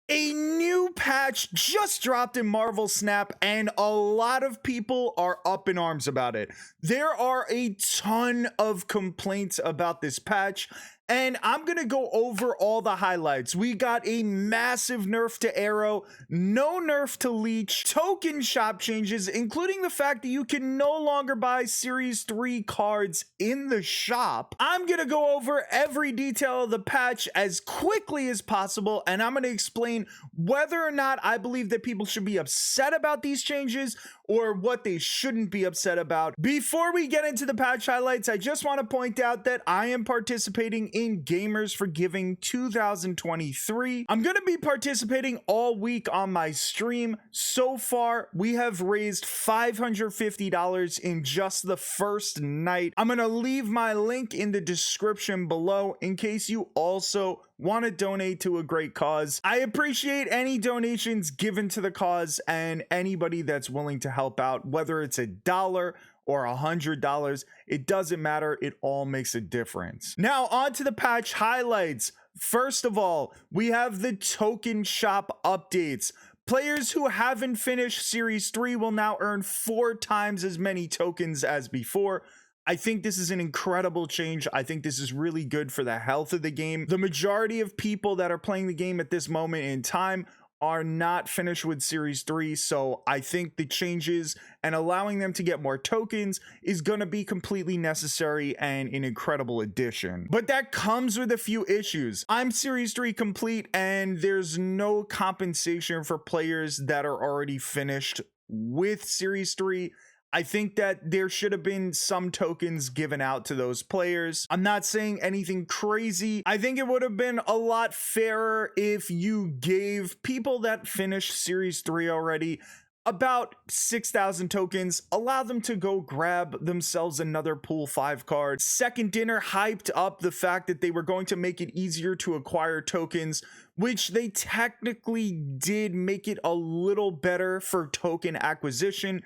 A new patch just dropped in Marvel Snap, and a lot of people are up in arms about it. There are a ton of complaints about this patch, and I'm gonna go over all the highlights. We got a massive nerf to Aero, no nerf to Leech, token shop changes, including the fact that you can no longer buy Series 3 cards in the shop. I'm gonna go over every detail of the patch as quickly as possible, and I'm gonna explain whether or not I believe that people should be upset about these changes or what they shouldn't be upset about. Before we get into the patch highlights, I just want to point out that I am participating in Gamers for Giving 2023. I'm going to be participating all week on my stream. So far, we have raised $550 in just the first night. I'm going to leave my link in the description below in case you also want to donate to a great cause. I appreciate any donations given to the cause and anybody that's willing to help out, whether it's $1 or $100. It doesn't matter. It all makes a difference. Now on to the patch highlights. First of all, we have the token shop updates. Players who haven't finished Series 3 will now earn 4 times as many tokens as before. I think this is an incredible change. I think this is really good for the health of the game. The majority of people that are playing the game at this moment in time are not finished with Series 3, so I think the changes and allowing them to get more tokens is going to be completely necessary and an incredible addition. But that comes with a few issues. I'm Series 3 complete, and there's no compensation for players that are already finished with Series 3. I think that there should have been some tokens given out to those players. I'm not saying anything crazy. I think it would have been a lot fairer if you gave people that finished Series 3 already about 6,000 tokens, allow them to go grab themselves another Pool 5 card. Second Dinner hyped up the fact that they were going to make it easier to acquire tokens, which they technically did make it a little better for token acquisition.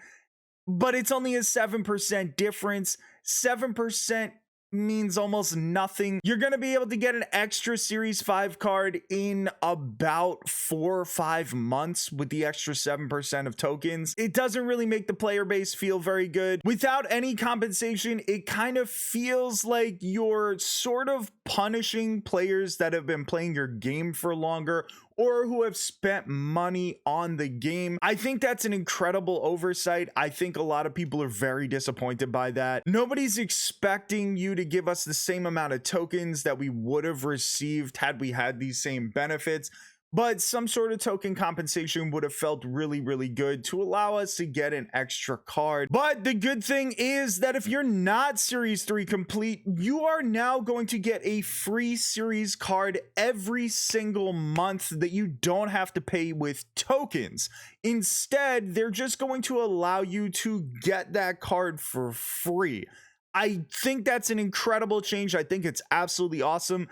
But it's only a 7% difference. 7% means almost nothing. You're going to be able to get an extra Series 5 card in about 4 or 5 months with the extra 7% of tokens. It doesn't really make the player base feel very good. Without any compensation, it kind of feels like you're sort of punishing players that have been playing your game for longer or who have spent money on the game. I think that's an incredible oversight. I think a lot of people are very disappointed by that. Nobody's expecting you to give us the same amount of tokens that we would have received had we had these same benefits, but some sort of token compensation would have felt really, really good to allow us to get an extra card. But the good thing is that if you're not Series 3 complete, you are now going to get a free series card every single month that you don't have to pay with tokens. Instead, they're just going to allow you to get that card for free. I think that's an incredible change. I think it's absolutely awesome,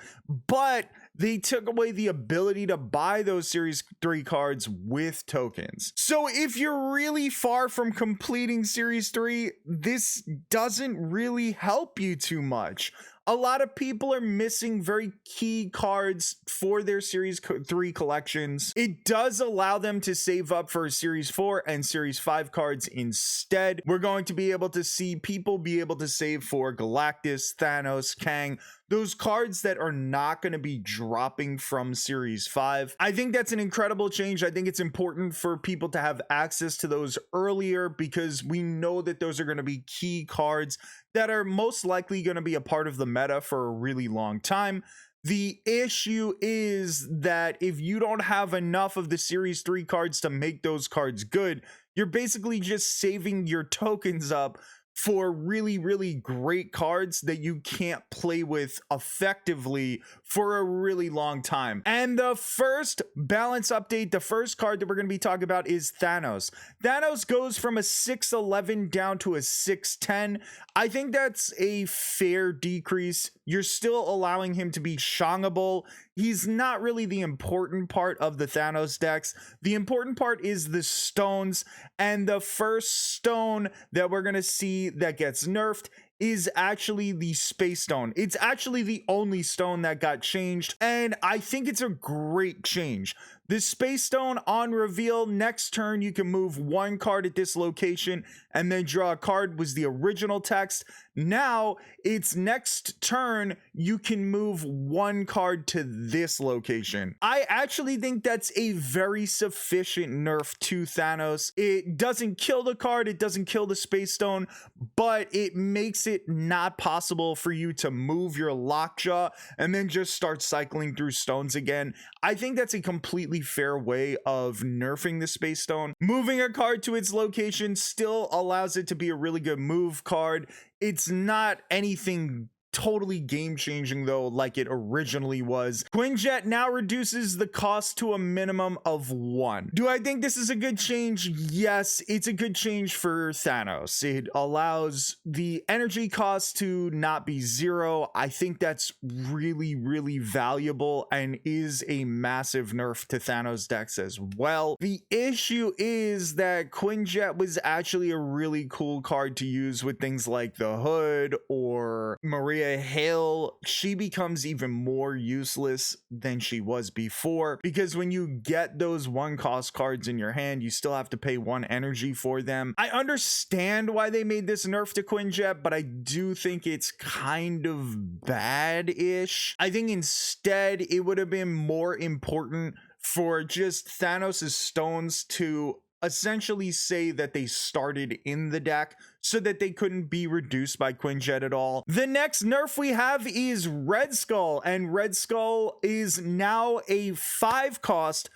but they took away the ability to buy those Series 3 cards with tokens. So if you're really far from completing Series 3, this doesn't really help you too much. A lot of people are missing very key cards for their Series 3 collections. It does allow them to save up for Series 4 and Series 5 cards instead. We're going to be able to see people be able to save for Galactus, Thanos, Kang, those cards that are not going to be dropping from Series 5. I think that's an incredible change. I think it's important for people to have access to those earlier because we know that those are going to be key cards that are most likely going to be a part of the meta for a really long time. The issue is that if you don't have enough of the Series 3 cards to make those cards good, you're basically just saving your tokens up for really, really great cards that you can't play with effectively for a really long time. And the first balance update, the first card that we're going to be talking about is Thanos. Thanos goes from a 6'11 down to a 6'10. I think that's a fair decrease. You're still allowing him to be shongable. He's not really the important part of the Thanos decks. The important part is the stones, and the first stone that we're going to see that gets nerfed is actually the Space Stone. It's actually the only stone that got changed, and I think it's a great change. The Space Stone on reveal, next turn you can move one card at this location and then draw a card was the original text. Now it's next turn you can move one card to this location. I actually think that's a very sufficient nerf to Thanos. It doesn't kill the card, it doesn't kill the Space Stone, but it makes it not possible for you to move your lockjaw and then just start cycling through stones again. I think that's a completely fair way of nerfing the Space Stone. Moving a card to its location still allows it to be a really good move card. It's not anything totally game changing though, like it originally was. Quinjet now reduces the cost to a minimum of 1. Do I think this is a good change? Yes, it's a good change for Thanos. It allows the energy cost to not be 0. I think that's really, really valuable and is a massive nerf to Thanos decks as well. The issue is that Quinjet was actually a really cool card to use with things like the Hood or Maria Hale. She becomes even more useless than she was before, because when you get those 1-cost cards in your hand, you still have to pay 1 energy for them. I understand why they made this nerf to Quinjet, but I do think it's kind of bad-ish. I think instead it would have been more important for just Thanos' stones to essentially say that they started in the deck so that they couldn't be reduced by Quinjet at all. The next nerf we have is Red Skull, and Red Skull is now a 5-cost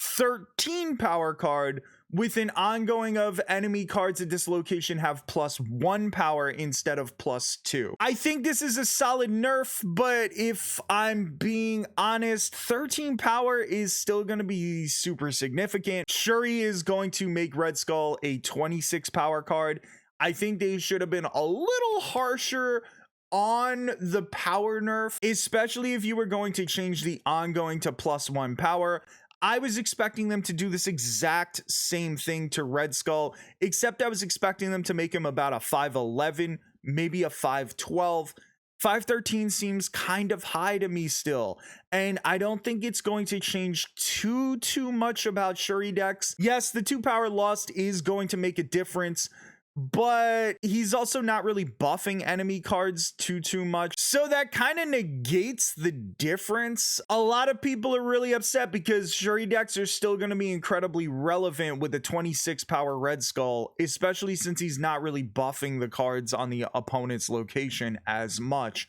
13 power card with an ongoing of enemy cards at this location have +1 power instead of +2. I think this is a solid nerf, but if I'm being honest, 13 power is still going to be super significant. Shuri is going to make Red Skull a 26 power card. I think they should have been a little harsher on the power nerf, especially if you were going to change the ongoing to +1 power. I was expecting them to do this exact same thing to Red Skull, except I was expecting them to make him about a 5'11", maybe a 5'12". 5'13" seems kind of high to me still, and I don't think it's going to change too much about Shuri decks. Yes, the 2 power lost is going to make a difference, but he's also not really buffing enemy cards too much, so that kind of negates the difference. A lot of people are really upset because Shuri decks are still going to be incredibly relevant with the 26 power Red Skull, especially since he's not really buffing the cards on the opponent's location as much.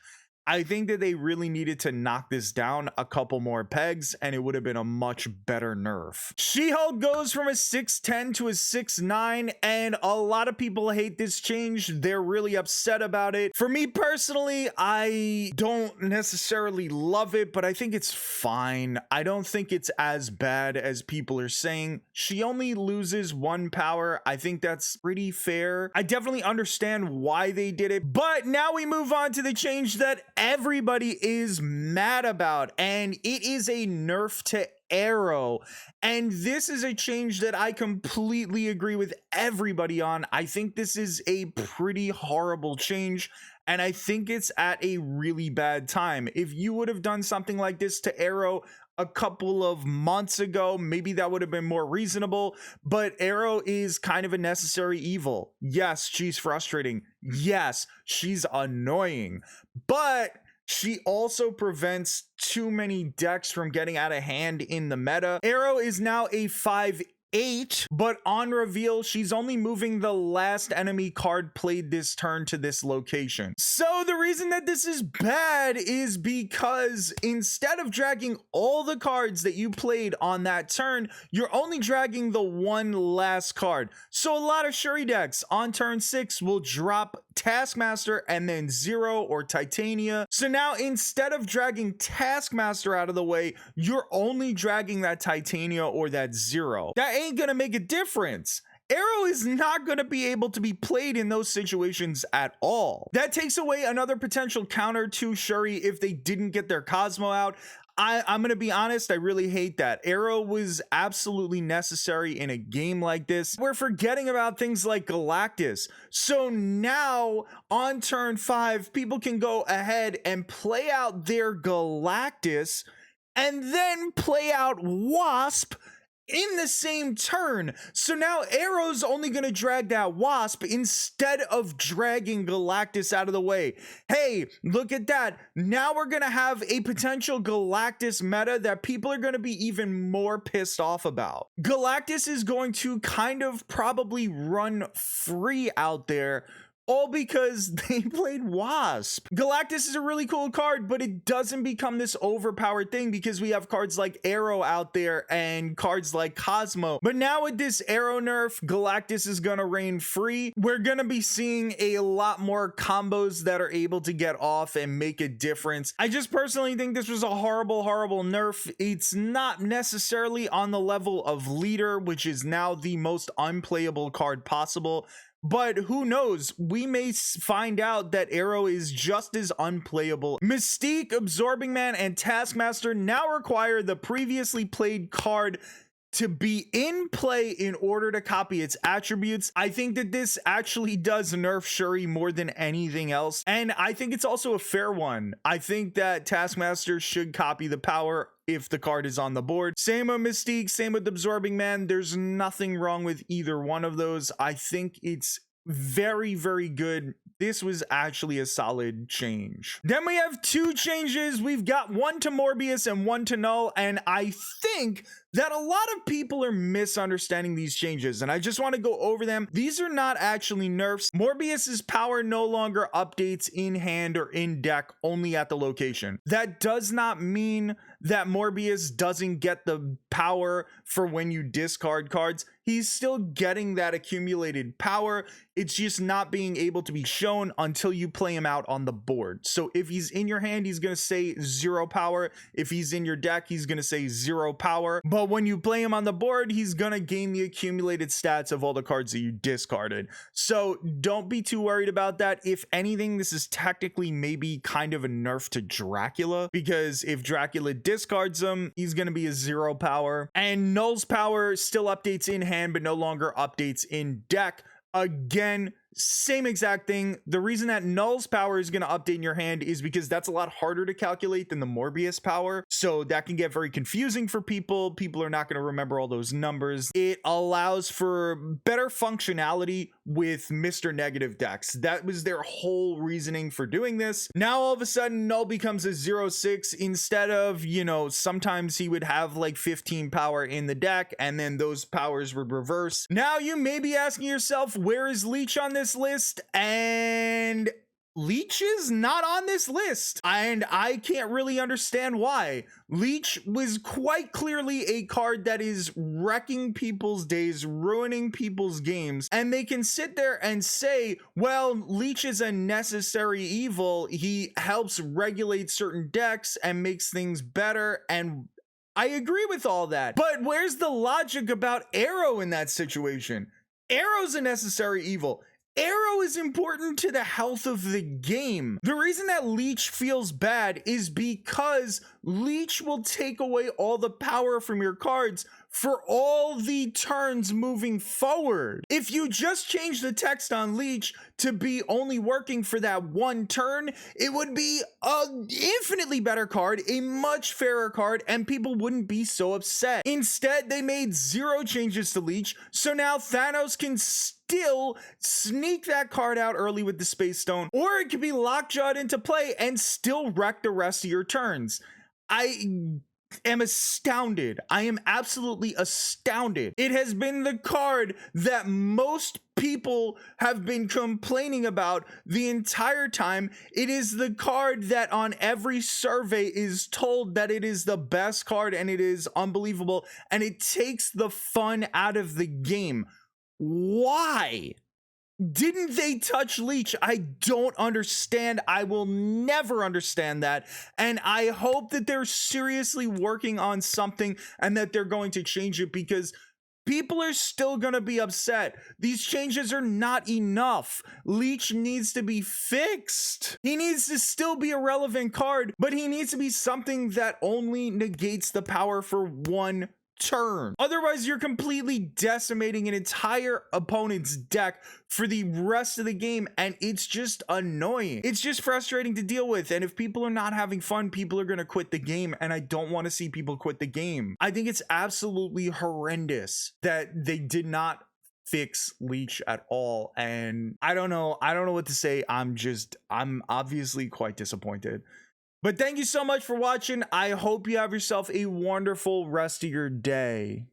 I think that they really needed to knock this down a couple more pegs, and it would have been a much better nerf. SheHulk goes from a 6'10" to a 6'9", and a lot of people hate this change. They're really upset about it. For me personally, I don't necessarily love it, but I think it's fine. I don't think it's as bad as people are saying. She only loses 1 power. I think that's pretty fair. I definitely understand why they did it, but now we move on to the change that everybody is mad about, and it is a nerf to Aero. And this is a change that I completely agree with everybody on. I think this is a pretty horrible change, and I think it's at a really bad time. If you would have done something like this to Aero a couple of months ago, maybe that would have been more reasonable, but Aero is kind of a necessary evil. Yes, she's frustrating. Yes, she's annoying, but she also prevents too many decks from getting out of hand in the meta. Aero is now a 5'8", but on reveal, she's only moving the last enemy card played this turn to this location. So the reason that this is bad is because instead of dragging all the cards that you played on that turn, you're only dragging the one last card. So a lot of Shuri decks on turn 6 will drop Taskmaster and then Zero or Titania. So now instead of dragging Taskmaster out of the way, you're only dragging that Titania or that Zero. That ain't gonna make a difference. Aero is not going to be able to be played in those situations at all. That takes away another potential counter to Shuri if they didn't get their Cosmo out. I'm gonna be honest, I really hate that. Aero was absolutely necessary in a game like this. We're forgetting about things like Galactus. So now on turn 5, people can go ahead and play out their Galactus and then play out Wasp in the same turn. So now Aero's only going to drag that Wasp instead of dragging Galactus out of the way. Hey, look at that. Now we're going to have a potential Galactus meta that people are going to be even more pissed off about. Galactus is going to kind of probably run free out there, all because they played Wasp. Galactus is a really cool card, but it doesn't become this overpowered thing because we have cards like Aero out there and cards like Cosmo. But now with this Aero nerf, Galactus is gonna reign free. We're gonna be seeing a lot more combos that are able to get off and make a difference. I just personally think this was a horrible, horrible nerf. It's not necessarily on the level of Leader, which is now the most unplayable card possible. But who knows? We may find out that Aero is just as unplayable. Mystique, Absorbing Man, and Taskmaster now require the previously played card to be in play in order to copy its attributes. I think that this actually does nerf Shuri more than anything else, and I think it's also a fair one. I think that Taskmaster should copy the power if the card is on the board. Same with Mystique, same with Absorbing Man. There's nothing wrong with either one of those. I think it's very, very good. This was actually a solid change. Then we have 2 changes. We've got one to Morbius and one to Null, and I think that a lot of people are misunderstanding these changes, and I just want to go over them. These are not actually nerfs. Morbius's power no longer updates in hand or in deck, only at the location. That does not mean that Morbius doesn't get the power for when you discard cards. He's still getting that accumulated power. It's just not being able to be shown until you play him out on the board. So if he's in your hand, he's going to say 0 power. If he's in your deck, he's going to say 0 power. But when you play him on the board, he's going to gain the accumulated stats of all the cards that you discarded. So don't be too worried about that. If anything, this is technically maybe kind of a nerf to Dracula, because if Dracula discards him, he's going to be a 0 power. And Null's power still updates in hand, but no longer updates in deck. Again, same exact thing. The reason that Null's power is going to update in your hand is because that's a lot harder to calculate than the Morbius power. So that can get very confusing for people. People are not going to remember all those numbers. It allows for better functionality with Mr. Negative decks. That was their whole reasoning for doing this. Now all of a sudden Null becomes a 0/6 instead of, you know, sometimes he would have like 15 power in the deck and then those powers would reverse. Now you may be asking yourself, where is Leech on this list? And Leech is not on this list, and I can't really understand why. Leech was quite clearly a card that is wrecking people's days, ruining people's games, and they can sit there and say, well, Leech is a necessary evil. He helps regulate certain decks and makes things better, and I agree with all that. But where's the logic about Aero in that situation? Aero's a necessary evil. Aero is important to the health of the game. The reason that Leech feels bad is because Leech will take away all the power from your cards for all the turns moving forward. If you just change the text on Leech to be only working for that one turn, it would be an infinitely better card, a much fairer card, and people wouldn't be so upset. Instead, they made 0 changes to Leech, so now Thanos can still sneak that card out early with the Space Stone, or it could be lockjawed into play and still wreck the rest of your turns. I am astounded. I am absolutely astounded. It has been the card that most people have been complaining about the entire time. It is the card that on every survey is told that it is the best card and it is unbelievable and it takes the fun out of the game. Why didn't they touch Leech? I don't understand. I will never understand that. And I hope that they're seriously working on something and that they're going to change it, because people are still gonna be upset. These changes are not enough. Leech needs to be fixed. He needs to still be a relevant card, but he needs to be something that only negates the power for one turn. Otherwise, you're completely decimating an entire opponent's deck for the rest of the game, and it's just annoying. It's just frustrating to deal with, and if people are not having fun, people are gonna quit the game, and I don't want to see people quit the game. I think it's absolutely horrendous that they did not fix Leech at all, and I don't know what to say. I'm obviously quite disappointed. But thank you so much for watching. I hope you have yourself a wonderful rest of your day.